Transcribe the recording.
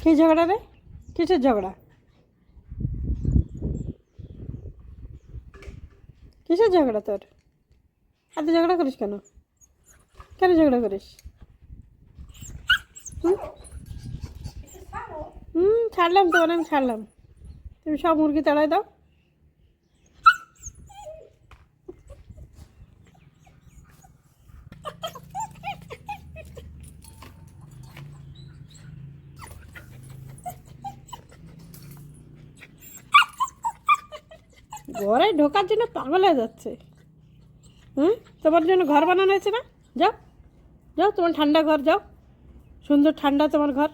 কী ঝগড়া রে? কিসের ঝগড়া? কিসের ঝগড়া তোর? এত ঝগড়া করিস কেন? কেন ঝগড়া করিস? হুম ছাড়লাম তো, আমি ছাড়লাম। তুমি সব মুরগি তাড়াই দাও। ঘরে ঢোকার জন্য পাগল হয়ে যাচ্ছে। তোমার জন্য ঘর বানানো হয়েছে না? যাও যাও, তোমার ঠান্ডা ঘর, যাও। সুন্দর ঠান্ডা তোমার ঘর।